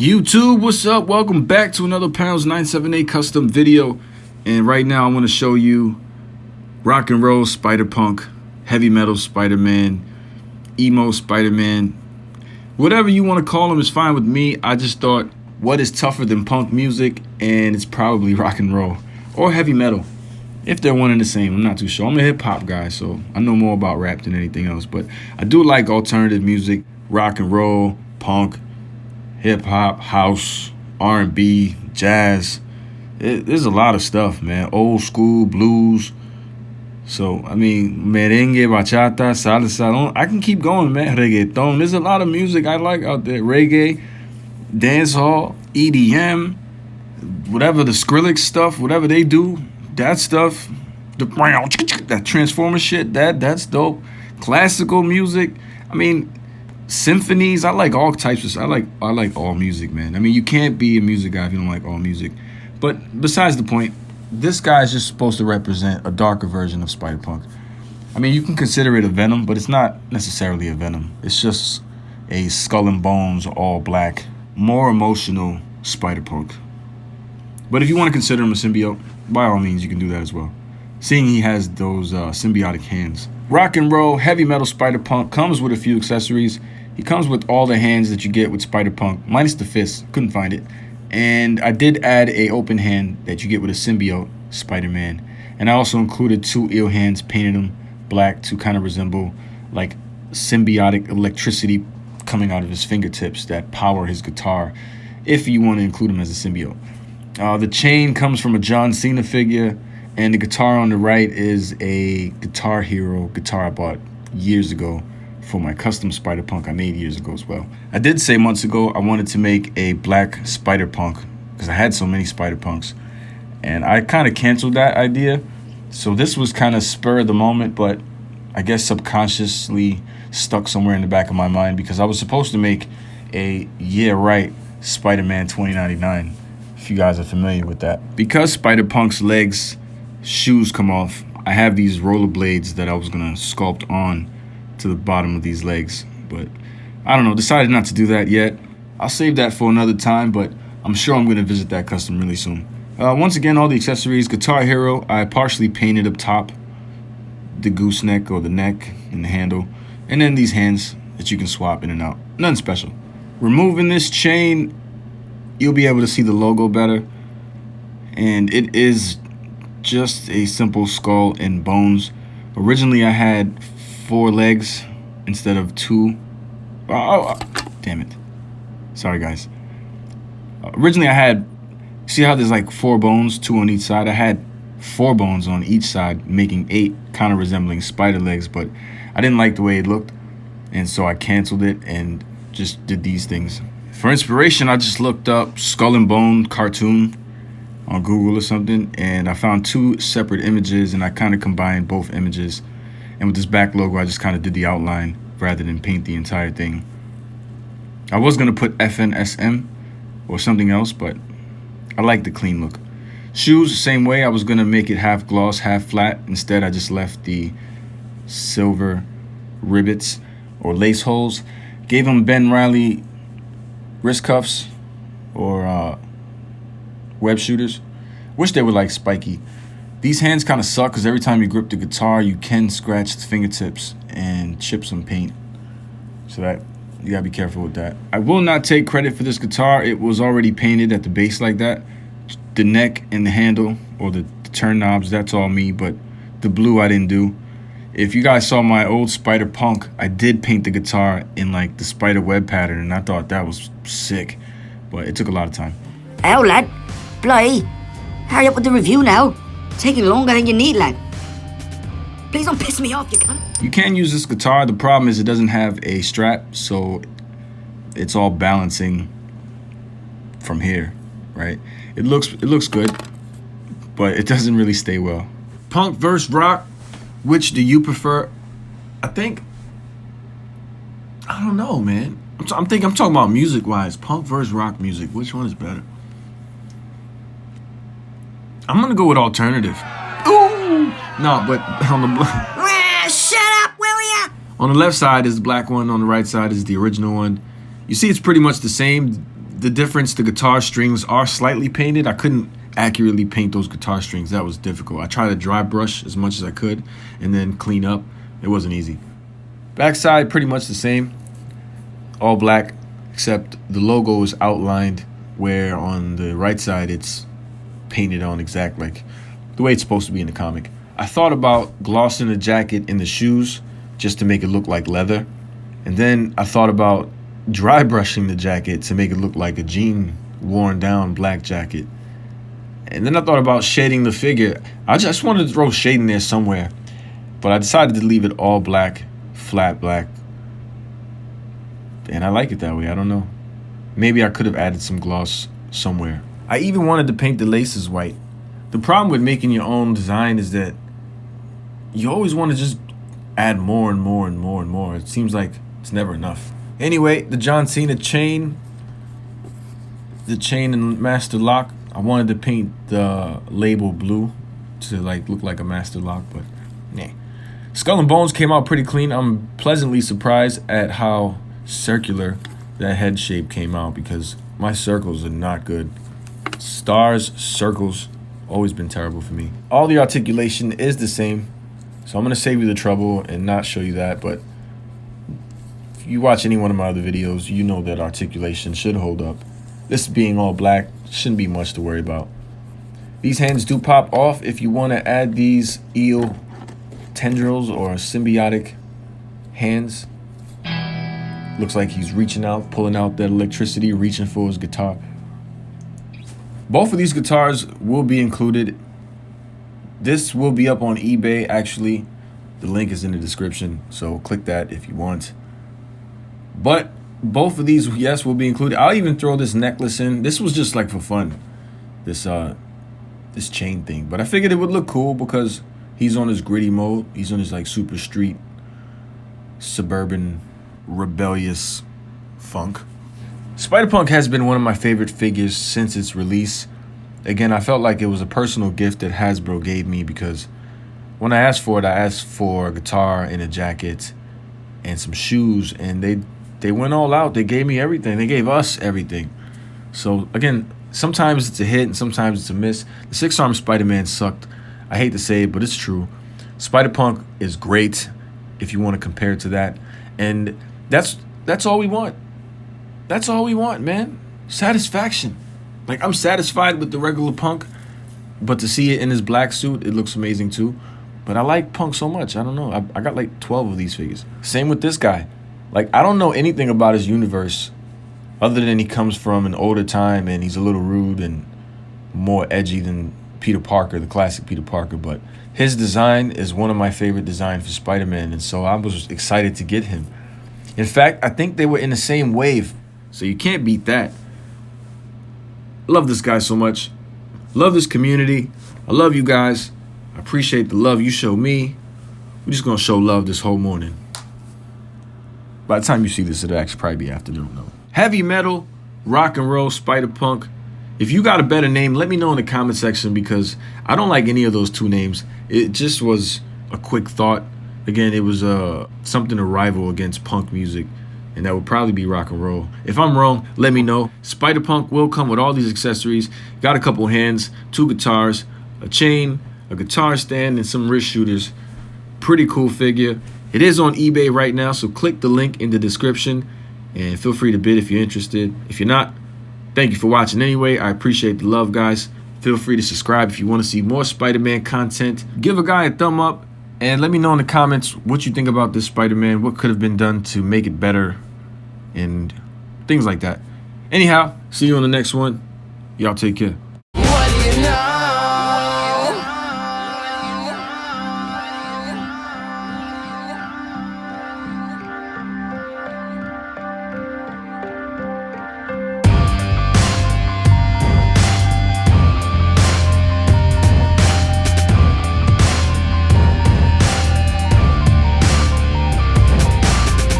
YouTube, what's up? Welcome back to another Pounds 978 custom video. And right now I want to show you rock and roll Spider-Punk, heavy metal Spider-Man, emo Spider-Man. Whatever you want to call him is fine with me. I just thought, what is tougher than punk music? And it's probably rock and roll or heavy metal. If they're one and the same, I'm not too sure. I'm a hip-hop guy, so I know more about rap than anything else. But I do like alternative music, rock and roll, punk, hip-hop, house, R&B, jazz. There's a lot of stuff, man. Old school, blues. So, I mean, merengue, bachata, salsa. I can keep going, man. Reggaeton. There's a lot of music I like out there. Reggae, dancehall, EDM, whatever the Skrillex stuff, whatever they do, that stuff, that Transformer shit, that's dope. Classical music. I mean, symphonies. I like all types of. I like all music, man. I mean, you can't be a music guy if you don't like all music. But besides the point, this guy is just supposed to represent a darker version of Spider-Punk. I mean, you can consider it a Venom, but it's not necessarily a Venom. It's just a skull and bones, all black, more emotional Spider-Punk. But if you want to consider him a symbiote, by all means, you can do that as well, seeing he has those symbiotic hands. Rock and roll, heavy metal Spider-Punk comes with a few accessories. He comes with all the hands that you get with Spider-Punk, minus the fist. Couldn't find it. And I did add a open hand that you get with a symbiote Spider-Man. And I also included two eel hands, painted them black to kind of resemble like symbiotic electricity coming out of his fingertips that power his guitar, if you want to include him as a symbiote. The chain comes from a John Cena figure, and the guitar on the right is a Guitar Hero guitar I bought years ago for my custom Spider-Punk I made years ago as well. I did say months ago I wanted to make a black Spider-Punk because I had so many Spider-Punks, and I kind of canceled that idea. So this was kind of spur of the moment, but I guess subconsciously stuck somewhere in the back of my mind because I was supposed to make a Yeah Right Spider-Man 2099. If you guys are familiar with that. Because Spider-Punk's legs, shoes come off, I have these rollerblades that I was going to sculpt on to the bottom of these legs. But I don't know, decided not to do that yet. I'll save that for another time, but I'm sure I'm going to visit that custom really soon. Once again, all the accessories. Guitar Hero, I partially painted up top, the gooseneck or the neck and the handle. And then these hands that you can swap in and out. Nothing special. Removing this chain, you'll be able to see the logo better, and it is just a simple skull and bones. Originally I had 4 legs instead of 2. Oh, damn it, sorry guys. Originally I had, see how there's like 4 bones, 2 on each side? I had 4 bones on each side, making 8, kind of resembling spider legs, but I didn't like the way it looked, and so I canceled it and just did these things. For inspiration, I just looked up Skull and Bone cartoon on Google or something, and I found 2 separate images, and I kind of combined both images. And with this back logo, I just kind of did the outline rather than paint the entire thing. I was going to put FNSM or something else, but I like the clean look. Shoes, the same way. I was going to make it half gloss, half flat. Instead, I just left the silver rivets or lace holes. Gave them Ben Riley wrist cuffs or web shooters. Wish they were like spiky. These hands kind of suck because every time you grip the guitar, you can scratch the fingertips and chip some paint. So that you gotta be careful with that. I will not take credit for this guitar. It was already painted at the base like that. The neck and the handle or the turn knobs, that's all me, but the blue I didn't do. If you guys saw my old Spider-Punk, I did paint the guitar in like the spider web pattern, and I thought that was sick, but it took a lot of time. Oh, lad. Bly, hurry up with the review now. Taking longer than you need, lad. Please don't piss me off, you cunt. You can use this guitar. The problem is it doesn't have a strap, so it's all balancing from here, right? It looks good, but it doesn't really stay well. Punk versus rock. Which do you prefer? I don't know, man. I'm talking about music-wise. Punk versus rock music. Which one is better? I'm gonna go with alternative. Ooh! No, but on the Shut up, will ya? on the left side is the black one. On the right side is the original one. You see, it's pretty much the same. The difference, the guitar strings are slightly painted. I couldn't accurately paint those guitar strings. That was difficult. I tried to dry brush as much as I could and then clean up. It wasn't easy. Backside, pretty much the same. All black, except the logo is outlined, where on the right side it's painted on exact, like the way it's supposed to be in the comic. I thought about glossing the jacket and the shoes just to make it look like leather. And then I thought about dry brushing the jacket to make it look like a jean worn down black jacket. And then I thought about shading the figure. I just wanted to throw shading there somewhere, but I decided to leave it all black, flat black. And I like it that way. I don't know. Maybe I could have added some gloss somewhere. I even wanted to paint the laces white. The problem with making your own design is that you always want to just add more and more and more and more. It seems like it's never enough. Anyway, the John Cena chain, the chain and master lock, I wanted to paint the label blue to like look like a master lock, but nah. Skull and Bones came out pretty clean. I'm pleasantly surprised at how circular that head shape came out, because my circles are not good. Stars, circles, always been terrible for me. All the articulation is the same, so I'm gonna save you the trouble and not show you that, but if you watch any one of my other videos, you know that articulation should hold up. This being all black shouldn't be much to worry about. These hands do pop off if you want to add these eel tendrils or symbiotic hands. Looks like he's reaching out, pulling out that electricity, reaching for his guitar. Both of these guitars will be included. This will be up on eBay, actually. The link is in the description, so click that if you want. But both of these, yes, will be included. I'll even throw this necklace in. This was just like for fun, this chain thing. But I figured it would look cool because he's on his gritty mode. He's on his like super street, suburban, rebellious funk. Spider-Punk has been one of my favorite figures since its release. Again, I felt like it was a personal gift that Hasbro gave me, because when I asked for it, I asked for a guitar and a jacket and some shoes, and they went all out. They gave me everything. They gave us everything. So again, sometimes it's a hit and sometimes it's a miss. The 6-arm Spider-Man sucked. I hate to say it, but it's true. Spider-Punk is great if you want to compare it to that. And that's all we want. That's all we want, man. Satisfaction. Like, I'm satisfied with the regular Punk, but to see it in his black suit, it looks amazing too. But I like Punk so much. I don't know. I got like 12 of these figures. Same with this guy. Like, I don't know anything about his universe other than he comes from an older time and he's a little rude and more edgy than Peter Parker, the classic Peter Parker. But his design is one of my favorite designs for Spider-Man, and so I was excited to get him. In fact, I think they were in the same wave, so you can't beat that. Love this guy so much. Love this community. I love you guys. I appreciate the love you show me. We're just going to show love this whole morning. By the time you see this, it'll actually probably be afternoon, though. Heavy metal, rock and roll, Spider-Punk. If you got a better name, let me know in the comment section, because I don't like any of those two names. It just was a quick thought. Again, it was something to rival against punk music, and that would probably be rock and roll. If I'm wrong, let me know. Spider-Punk will come with all these accessories. Got a couple hands, 2 guitars, a chain, a guitar stand, and some wrist shooters. Pretty cool figure. It is on eBay right now, so click the link in the description and feel free to bid if you're interested. If you're not, thank you for watching anyway. I appreciate the love, guys. Feel free to subscribe if you want to see more Spider-Man content. Give a guy a thumb up and let me know in the comments what you think about this Spider-Man, what could have been done to make it better, and things like that. Anyhow, see you on the next one. Y'all take care.